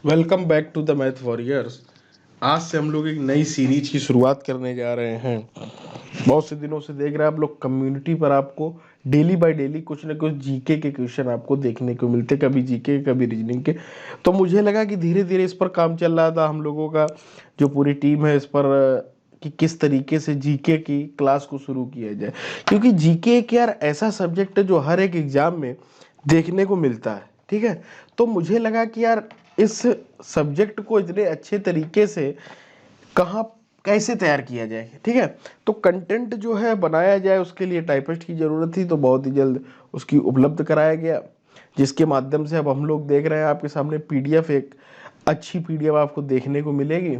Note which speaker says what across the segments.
Speaker 1: Welcome back to the math warriors. आज से हम लोग एक नई सीरीज की शुरुआत करने जा रहे हैं। बहुत से दिनों से देख रहे हैं आप लोग कम्युनिटी पर आपको डेली बाय डेली कुछ ना कुछ जीके के क्वेश्चन आपको देखने को मिलते, कभी जीके कभी रीजनिंग के। तो मुझे लगा कि धीरे धीरे इस पर काम चल रहा था हम लोगों का, जो पूरी टीम है इस पर कि किस तरीके से जीके की क्लास को शुरू किया जाए। क्योंकि जीके एक यार ऐसा सब्जेक्ट है जो हर एक एग्जाम में देखने को मिलता है, ठीक है। तो मुझे लगा कि यार इस सब्जेक्ट को इतने अच्छे तरीके से कहाँ कैसे तैयार किया जाए, ठीक है। तो कंटेंट जो है बनाया जाए, उसके लिए टाइपिस्ट की ज़रूरत थी, तो बहुत ही जल्द उसकी उपलब्ध कराया गया, जिसके माध्यम से अब हम लोग देख रहे हैं आपके सामने पीडीएफ, एक अच्छी पीडीएफ आपको देखने को मिलेगी।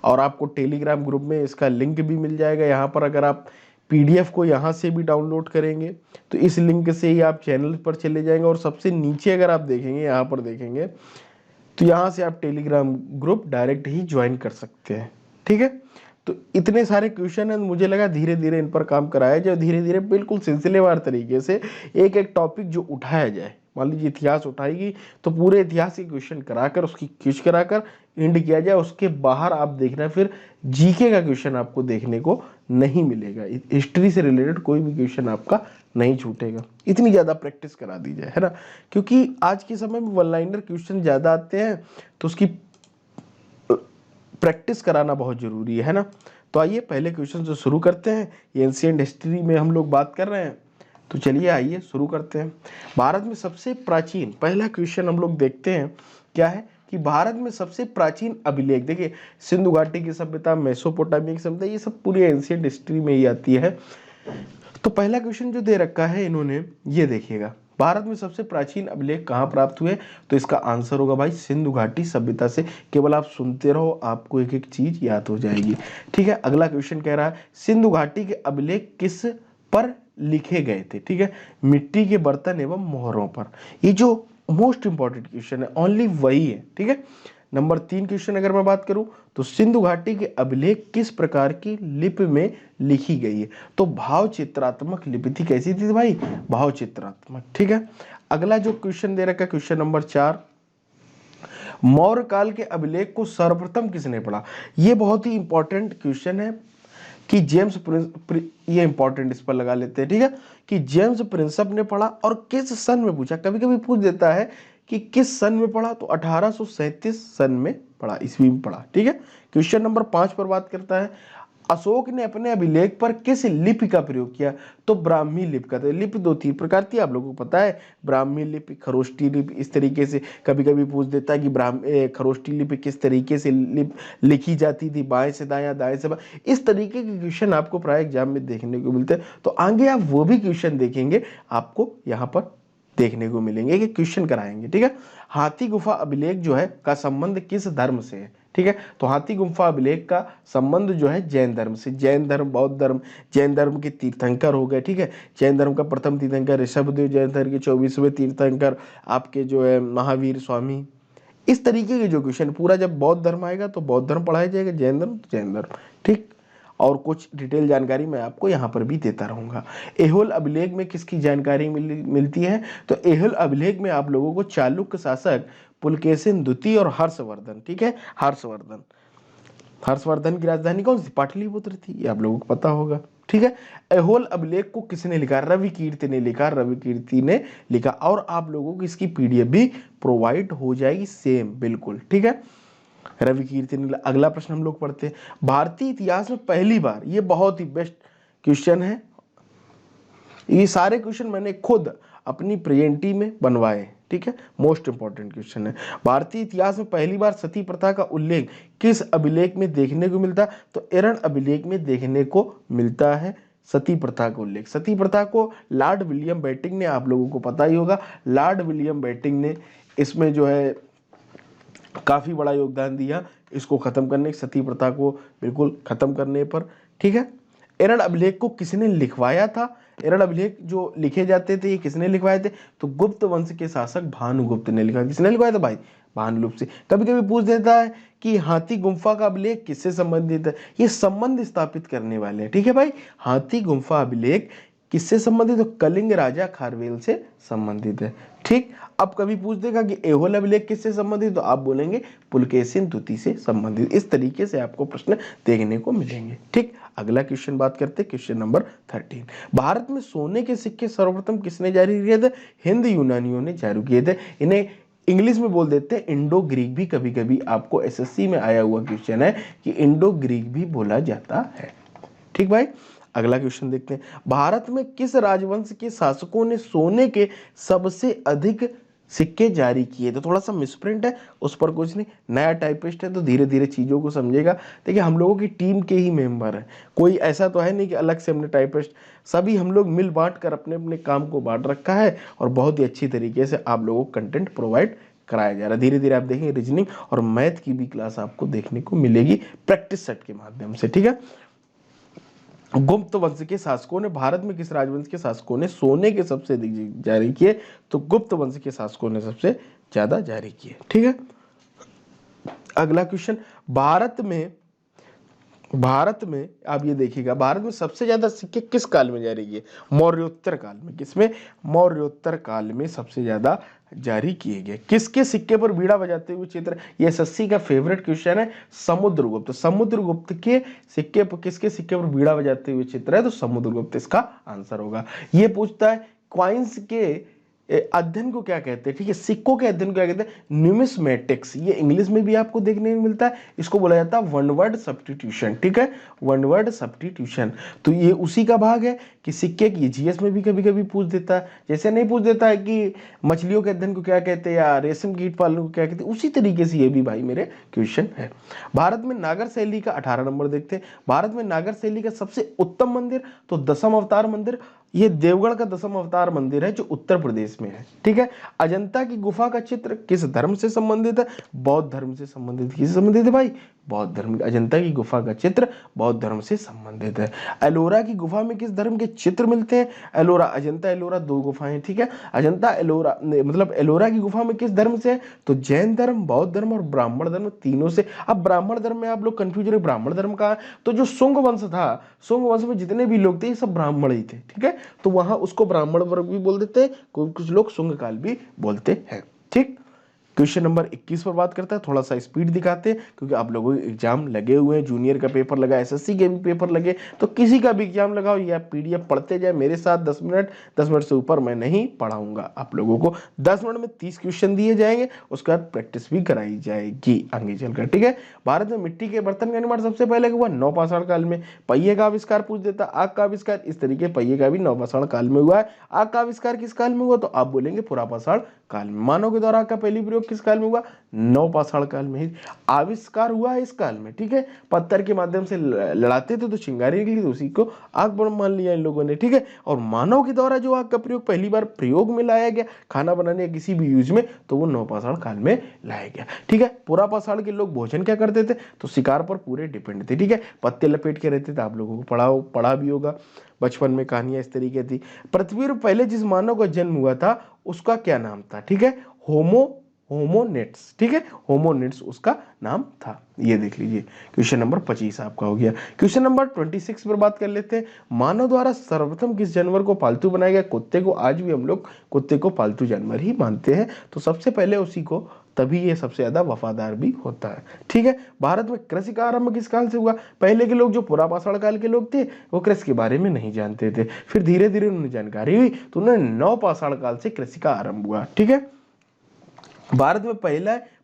Speaker 1: और आपको टेलीग्राम ग्रुप में इसका लिंक भी मिल जाएगा। यहाँ पर अगर आप पीडीएफ को यहाँ से भी डाउनलोड करेंगे तो इस लिंक से ही आप चैनल पर चले जाएंगे, और सबसे नीचे अगर आप देखेंगे, यहाँ पर देखेंगे, तो यहाँ से आप टेलीग्राम ग्रुप डायरेक्ट ही ज्वाइन कर सकते हैं, ठीक है। तो इतने सारे क्वेश्चन हैं, मुझे लगा धीरे धीरे इन पर काम कराया जाए, धीरे धीरे बिल्कुल सिलसिलेवार तरीके से एक एक टॉपिक जो उठाया जाए। मान लीजिए इतिहास उठाएगी तो पूरे इतिहास के क्वेश्चन कराकर उसकी क्विज कराकर एंड किया जाए। उसके बाहर आप देखना फिर जीके का क्वेश्चन आपको देखने को नहीं मिलेगा, हिस्ट्री से रिलेटेड कोई भी क्वेश्चन आपका नहीं छूटेगा। इतनी ज़्यादा प्रैक्टिस करा दी जाए, है ना। क्योंकि आज के समय में वन लाइनर क्वेश्चन ज़्यादा आते हैं, तो उसकी प्रैक्टिस कराना बहुत ज़रूरी है ना। तो आइए पहले क्वेश्चन से शुरू करते हैं। ये एंशिएंट हिस्ट्री में हम लोग बात कर रहे हैं, तो चलिए आइए शुरू करते हैं। भारत में सबसे प्राचीन, पहला क्वेश्चन हम लोग देखते हैं क्या है कि भारत में सबसे प्राचीन अभिलेख, देखिए सिंधु घाटी की सभ्यता, मेसोपोटामिया की सभ्यता, ये सब पूरी एंशिएंट हिस्ट्री में ही आती है। तो पहला क्वेश्चन जो दे रखा है इन्होंने, ये देखिएगा, भारत में सबसे प्राचीन अभिलेख कहाँ प्राप्त हुए। तो इसका आंसर होगा भाई सिंधु घाटी सभ्यता से। केवल आप सुनते रहो, आपको एक एक चीज याद हो जाएगी, ठीक है। अगला क्वेश्चन कह रहा है सिंधु घाटी के अभिलेख किस पर लिखे गए थे, ठीक है। मिट्टी के बर्तन एवं मोहरों पर। ये जो मोस्ट इंपॉर्टेंट क्वेश्चन है, ओनली वही है, ठीक है। नंबर 3 क्वेश्चन अगर मैं बात करूं, तो सिंधु घाटी के अभिलेख किस प्रकार की लिपि में लिखी गई है। तो भाव चित्रात्मक लिपि थी। कैसी थी भाई? भाव चित्रात्मक, ठीक है। अगला जो क्वेश्चन दे रखा है, क्वेश्चन नंबर 4, मौर्य काल के अभिलेख को सर्वप्रथम किसने पढ़ा। ये बहुत ही इंपॉर्टेंट क्वेश्चन है कि ये इंपॉर्टेंट इस पर लगा लेते हैं, ठीक है, कि जेम्स प्रिंसप ने पढ़ा और किस सन में पूछा। कभी कभी पूछ देता है कि किस सन में पढ़ा, तो 1837 सन में पढ़ा, ईस्वी में पढ़ा, ठीक है। क्वेश्चन नंबर 5 पर बात करता है, अशोक ने अपने अभिलेख पर किस लिपि का प्रयोग किया। तो ब्राह्मी लिपि का। तो लिपि दो तीन प्रकार थी, आप लोगों को पता है, ब्राह्मी लिपि, खरोष्टी लिपि, इस तरीके से कभी कभी पूछ देता है कि खरोष्टी लिपि किस तरीके से लिखी जाती थी, बाएं से दाएं, दाएं से बाएं। इस तरीके के क्वेश्चन आपको प्राय एग्जाम में देखने को मिलते हैं। तो आगे आप वो भी क्वेश्चन देखेंगे, आपको यहाँ पर देखने को मिलेंगे कि क्वेश्चन कराएंगे, ठीक है। हाथी गुफा अभिलेख जो है का संबंध किस धर्म से है, ठीक है। तो हाथी गुफा अभिलेख का संबंध जो है जैन धर्म से। जैन धर्म, बौद्ध धर्म, जैन धर्म के तीर्थंकर हो गए, ठीक है। जैन धर्म का प्रथम तीर्थंकर ऋषभदेव, जैन धर्म के 24वें तीर्थंकर आपके जो है महावीर स्वामी। इस तरीके के जो क्वेश्चन, पूरा जब बौद्ध धर्म आएगा तो बौद्ध धर्म पढ़ाया जाएगा, जैन धर्म तो जैन धर्म, ठीक। और कुछ डिटेल जानकारी मैं आपको यहाँ पर भी देता रहूंगा। एहोल अभिलेख में किसकी जानकारी मिलती है। तो एहोल अभिलेख में आप लोगों को चालुक्य शासक पुलकेशिन द्वितीय और हर्षवर्धन, ठीक है, हर्षवर्धन, हर्षवर्धन की राजधानी कौन सी? पाटलिपुत्र थी, ये आप लोगों को पता होगा, ठीक है। एहोल अभिलेख को किसने लिखा? रवि कीर्ति ने लिखा, रवि कीर्ति ने लिखा। और आप लोगों को इसकी पीडीएफ भी प्रोवाइड हो जाएगी, सेम बिल्कुल, ठीक है, रवि कीर्ति ने। अगला प्रश्न हम लोग पढ़ते हैं, भारतीय इतिहास में पहली बार, ये बहुत ही बेस्ट क्वेश्चन है, ये सारे क्वेश्चन मैंने खुद अपनी प्रेजेंटी में बनवाए, ठीक है, मोस्ट इंपॉर्टेंट क्वेश्चन है। भारतीय इतिहास में पहली बार सती प्रथा का उल्लेख किस अभिलेख में देखने को मिलता है। तो एरन अभिलेख में देखने को मिलता है सती प्रथा का उल्लेख। सती प्रथा को लॉर्ड विलियम बेंटिंक ने, आप लोगों को पता ही होगा, लॉर्ड विलियम बेंटिंक ने इसमें जो है काफी बड़ा योगदान दिया इसको खत्म करने, सती प्रथा को बिल्कुल खत्म करने पर, ठीक है। एरन अभिलेख को किसने लिखवाया था। एरन अभिलेख जो लिखे जाते थे, ये किसने लिखवाए थे। तो गुप्त वंश के शासक भानुगुप्त ने लिखा। किसने लिखवाया था भाई? भानुगुप्त से। कभी कभी पूछ देता है कि हाथी गुम्फा का अभिलेख किससे संबंधित है। ये संबंध स्थापित करने वाले हैं, ठीक है भाई। हाथी गुम्फा अभिलेख किससे संबंधित? तो कलिंग राजा खारवेल से संबंधित है। ठीक, अब कभी पूछ देगा कि एहोल अभिलेख किससे संबंधित, तो आप बोलेंगे पुलकेशिन द्वितीय से संबंधित। इस तरीके से आपको प्रश्न देखने को मिलेंगे। ठीक, अगला क्वेश्चन बात करते हैं, क्वेश्चन नंबर 13। भारत में सोने के सिक्के सर्वप्रथम किसने जारी किए थे? हिंद यूनानियों ने जारी किए थे। इन्हें इंग्लिश में बोल देते हैं इंडो ग्रीक भी। कभी कभी आपको एसएससी में आया हुआ क्वेश्चन है कि इंडो ग्रीक भी बोला जाता है। ठीक भाई, अगला क्वेश्चन देखते हैं। भारत में किस राजवंश के शासकों ने सोने के सबसे अधिक सिक्के जारी किए? तो थोड़ा सा मिसप्रिंट है, उस पर कुछ नहीं, नया टाइपिस्ट है तो धीरे धीरे चीज़ों को समझेगा। देखिए हम लोगों की टीम के ही मेंबर हैं, कोई ऐसा तो है नहीं कि अलग से हमने टाइपिस्ट, सभी हम लोग मिल बांट कर अपने अपने काम को बांट रखा है और बहुत ही अच्छी तरीके से आप लोगों को कंटेंट प्रोवाइड कराया जा रहा है। धीरे धीरे आप देखेंगे रीजनिंग और मैथ की भी क्लास आपको देखने को मिलेगी प्रैक्टिस सेट के माध्यम से। ठीक है, गुप्त वंश के शासकों ने, भारत में किस राजवंश के शासकों ने सोने के सबसे अधिक जारी किए? तो गुप्त वंश के शासकों ने सबसे ज्यादा जारी किए। ठीक है, अगला क्वेश्चन, भारत में आप ये देखिएगा, भारत में सबसे ज्यादा सिक्के किस काल में जारी किए? मौर्योत्तर काल में। किसमें? मौर्योत्तर काल में सबसे ज्यादा जारी किए गए। किसके सिक्के पर बीड़ा बजाते हुए चित्र? ये एसएससी का फेवरेट क्वेश्चन है, समुद्रगुप्त। समुद्रगुप्त के सिक्के पर, किसके सिक्के पर बीड़ा बजाते हुए चित्र है? तो समुद्रगुप्त इसका आंसर होगा। ये पूछता है क्वाइंस के अध्ययन को क्या कहते हैं? ठीक है, सिक्कों के अध्ययन को क्या कहते हैं? न्यूमिस्मेटिक्स। ये इंग्लिश में भी आपको देखने को मिलता है, इसको बोला जाता है वन वर्ड सब्स्टिट्यूशन। ठीक है, वन वर्ड सब्स्टिट्यूशन। तो ये उसी का भाग है कि सिक्के की जीएस में भी कभी कभी पूछ देता है। जैसे नहीं पूछ देता है कि मछलियों के अध्ययन को क्या कहते हैं या रेशम कीट पालन को क्या कहते हैं, उसी तरीके से ये भी भाई मेरे क्वेश्चन है। भारत में नागर शैली का 18 नंबर देखते हैं। भारत में नागर शैली का सबसे उत्तम मंदिर, तो दशम अवतार मंदिर। ये देवगढ़ का दशम अवतार मंदिर है जो उत्तर प्रदेश में है। ठीक है, अजंता की गुफा का चित्र किस धर्म से संबंधित है? बौद्ध धर्म से संबंधित। किससे संबंधित है भाई? बौद्ध धर्म। अजंता की गुफा का चित्र बौद्ध धर्म से संबंधित है। एलोरा की गुफा में किस धर्म के चित्र मिलते हैं? एलोरा, अजंता एलोरा दो गुफाएं। ठीक है, अजंता एलोरा मतलब एलोरा की गुफा में किस धर्म से है? तो जैन धर्म, बौद्ध धर्म और ब्राह्मण धर्म, तीनों से। अब ब्राह्मण धर्म में आप लोग कंफ्यूज हो रहे, ब्राह्मण धर्म का तो जो शुंग वंश था, शुंग वंश में जितने भी लोग थे ये सब ब्राह्मण ही थे। ठीक है, तो वहां उसको ब्राह्मण वर्ग भी बोल देते हैं, कुछ लोग शुंग काल भी बोलते हैं। ठीक, क्वेश्चन नंबर 21 पर बात करता है। थोड़ा सा स्पीड दिखाते हैं क्योंकि आप लोगों के एग्जाम लगे हुए हैं, जूनियर का पेपर लगा, एसएससी के भी पेपर लगे, तो किसी का भी एग्जाम लगाओ या पीडीएफ पढ़ते जाए मेरे साथ। 10 मिनट से ऊपर मैं नहीं पढ़ाऊंगा आप लोगों को। 10 मिनट में 30 क्वेश्चन दिए जाएंगे, उसके बाद प्रैक्टिस भी कराई जाएगी आगे चलकर। ठीक है, भारत में मिट्टी के बर्तन का निर्माण सबसे पहले हुआ नवपाषाण काल में। पहिए का आविष्कार पूछ देता, आग का आविष्कार, इस तरीके पहिए का भी नवपाषाण काल में हुआ है। आग का आविष्कार किस काल में हुआ? तो आप बोलेंगे पुरापाषाण काल में। मानव के द्वारा आग का पहली प्रयोग किस काल में हुआ? नवपाषाण काल में ही आविष्कार हुआ है इस काल में। ठीक है, पत्थर के माध्यम से लड़ाते थे तो चिंगारी निकली, तो उसी को आग बम मान लिया इन लोगों ने। ठीक है, और मानव के द्वारा जो आग का प्रयोग पहली बार प्रयोग में लाया गया खाना बनाने या किसी भी यूज में, तो वो नवपाषाण काल में लाया गया। ठीक है, पुरापाषाण के लोग भोजन क्या करते थे? तो शिकार पर पूरे डिपेंड थे। ठीक है, पत्ते लपेट के रहते थे, आप लोगों को पढ़ा भी होगा बचपन में, कहानियां इस तरीके थी। पृथ्वी पर पहले जिस मानव का जन्म हुआ था उसका क्या नाम था? ठीक है, होमोनिड्स। ठीक है, होमोनिड्स उसका नाम था। ये देख लीजिए, क्वेश्चन नंबर 25 आपका हो गया। क्वेश्चन नंबर 26 पर बात कर लेते हैं। मानव द्वारा सर्वप्रथम किस जानवर को पालतू बनाया गया? कुत्ते को। आज भी हम लोग कुत्ते को पालतू जानवर ही मानते हैं, तो सबसे पहले उसी को, तभी ये सबसे ज्यादा वफादार भी होता है। ठीक है, भारत में कृषि का आरंभ किस काल से हुआ? पहले के लोग जो पुरापाषाण काल के लोग थे वो कृषि के बारे में नहीं जानते थे, फिर धीरे धीरे उन्हें जानकारी हुई तो उन्हें नवपाषाण काल से कृषि का आरंभ हुआ। ठीक है, भारत में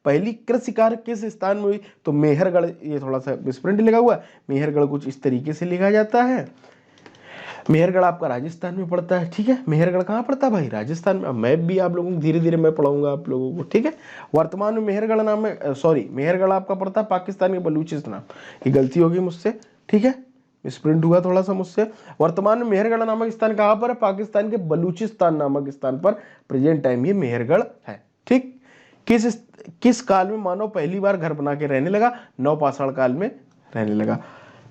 Speaker 1: पहली कृषि कार्य किस स्थान में हुई? तो मेहरगढ़। ये थोड़ा सा मिसप्रिंट लिखा हुआ है, मेहरगढ़ कुछ इस तरीके से लिखा जाता है। मेहरगढ़ आपका राजस्थान में पड़ता है। ठीक है, मेहरगढ़ कहाँ पड़ता है भाई? राजस्थान में। मैप भी आप लोगों को धीरे धीरे मैं पढ़ाऊंगा आप लोगों को। ठीक है, वर्तमान में मेहरगढ़ नाम है, सॉरी मेहरगढ़ आपका पड़ता है पाकिस्तान के बलूचिस्तान। ये गलती होगी मुझसे, ठीक है, मिसप्रिंट हुआ थोड़ा सा मुझसे। वर्तमान में मेहरगढ़ नामक स्थान कहाँ पर है? पाकिस्तान के बलूचिस्तान नामक स्थान पर प्रेजेंट टाइम ये मेहरगढ़ है। ठीक, किस काल में मानव पहली बार घर बना के रहने लगा? नवपाषाण काल में रहने लगा।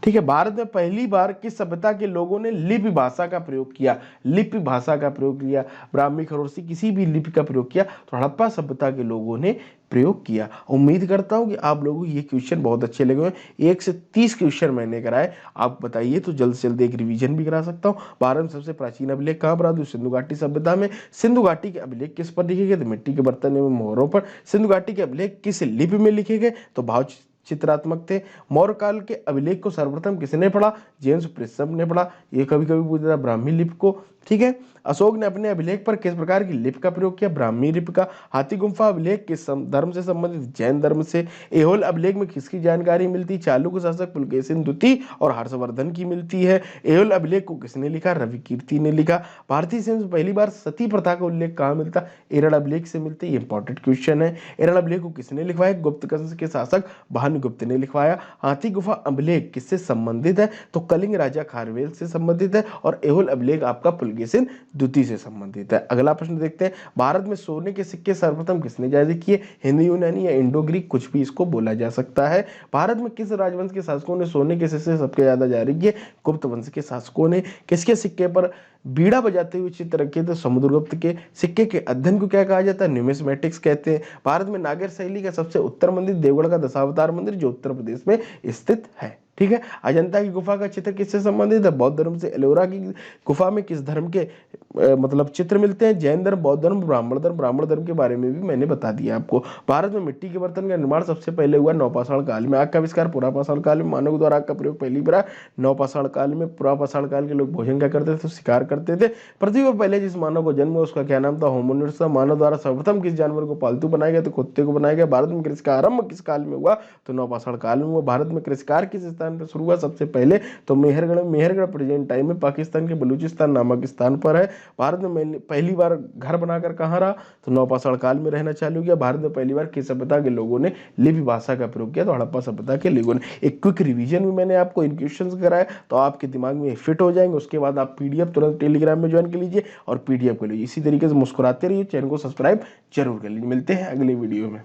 Speaker 1: ठीक है, भारत में पहली बार किस सभ्यता के लोगों ने लिपि भाषा का प्रयोग किया? लिपि भाषा का प्रयोग किया, ब्राह्मी, खरोष्टी, किसी भी लिपि का प्रयोग किया तो हड़प्पा सभ्यता के लोगों ने प्रयोग किया। उम्मीद करता हूं कि आप लोगों को ये क्वेश्चन बहुत अच्छे लगे होंगे। 1 से 30 क्वेश्चन मैंने कराए, आप बताइए तो जल्द से जल्द एक रिवीजन भी करा सकता हूँ। भारत में सबसे प्राचीन अभिलेख कहाँ पर? तो सिंधु घाटी सभ्यता में। सिंधु घाटी के अभिलेख किस पर लिखे गए? तो मिट्टी के बर्तन एवं मोहरों पर। सिंधु घाटी के अभिलेख किस लिपि में लिखे गए? तो भाव चित्रात्मक थे। मौर्य काल के अभिलेख को सर्वप्रथम किसने पढ़ा? जेम्स प्रिस्प ने पढ़ा। ये कभी कभी पूछता था ब्राह्मी लिपि को। ठीक है, अशोक ने अपने अभिलेख पर किस प्रकार की लिपि का प्रयोग किया? ब्राह्मी लिपि का। हाथी गुम्फा अभिलेख किस धर्म से संबंधित? जैन धर्म से। एहोल अभिलेख में किसकी जानकारी मिलती? चालुक्य शासक पुलकेशिन द्वितीय और हर्षवर्धन की मिलती है। एहोल अभिलेख को किसने लिखा? रवि कीर्ति ने लिखा। भारतीय सेना में पहली बार सती प्रथा का उल्लेख कहाँ मिलता? एरड़ अभिलेख से मिलती है। इंपॉर्टेंट क्वेश्चन है। एरड़ अभिलेख को किसने लिखवाया? गुप्त वंश के शासक भानुगुप्त ने लिखवाया। हाथी गुफा अभिलेख किससे संबंधित है? तो कलिंग राजा खारवेल से संबंधित है। और एहोल अभिलेख आपका पुलकेशिन द्वितीय से संबंधित है। अगला प्रश्न देखते हैं, भारत में सोने के सिक्के सर्वप्रथम किसने जारी किए? हिंदू, यूनानी या इंडो ग्रीक, कुछ भी इसको बोला जा सकता है। भारत में किस राजवंश के शासकों ने सोने के सिक्के सबसे ज्यादा जारी किए? गुप्त वंश के शासकों ने। किसके सिक्के पर बीड़ा बजाते हुए चित्र रखे थे? समुद्रगुप्त के। सिक्के के अध्ययन को क्या कहा जाता है? न्यूमिस्मेटिक्स कहते हैं। भारत में नागर शैली का सबसे उत्तर मंदिर देवगढ़ का दशावतार मंदिर, जो उत्तर प्रदेश में स्थित है। ठीक है, अजंता की गुफा का चित्र किससे संबंधित है? बौद्ध धर्म से। एलोरा की गुफा में किस धर्म के मतलब चित्र मिलते हैं? जैन धर्म, बौद्ध धर्म, ब्राह्मण धर्म। ब्राह्मण धर्म के बारे में भी मैंने बता दिया आपको। भारत में मिट्टी के बर्तन का निर्माण सबसे पहले हुआ नवपाषाण काल में। आग का आविष्कार पुरापाषाण काल में। मानव द्वारा आग का प्रयोग पहली बार नवपाषाण काल में। पुरापाषाण काल के लोग भोजन क्या करते थे? तो शिकार करते थे। पृथ्वी पर पहले जिस मानव को जन्म हुआ उसका क्या नाम था? होमोनिड्स था। मानव द्वारा सर्वप्रथम किस जानवर को पालतू बनाया गया? तो कुत्ते को बनाया गया। भारत में कृषि का आरंभ किस काल में हुआ? तो नवपाषाण काल में हुआ। भारत में कृषि कार्य किस स्थान पर शुरू हुआ सबसे पहले? तो मेहरगढ़। मेहरगढ़ प्रेजेंट टाइम में पाकिस्तान के बलूचिस्तान नामक स्थान पर है। भारत में पहली बार घर बनाकर कहाँ रहा? तो नवपाषाण काल में रहना चालू किया। भारत में पहली बार किस सभ्यता के लोगों ने लिपि भाषा का प्रयोग किया? तो हड़प्पा सभ्यता के लोगों ने। एक क्विक रिवीजन भी मैंने आपको इन क्वेश्चंस कराया, तो आपके दिमाग में फिट हो जाएंगे। उसके बाद आप पीडीएफ तुरंत टेलीग्राम में ज्वाइन कर लीजिए और पीडीएफ कर लीजिए। इसी तरीके से मुस्कुराते रहिए, चैनल को सब्सक्राइब जरूर कर लीजिए। मिलते हैं अगले वीडियो में।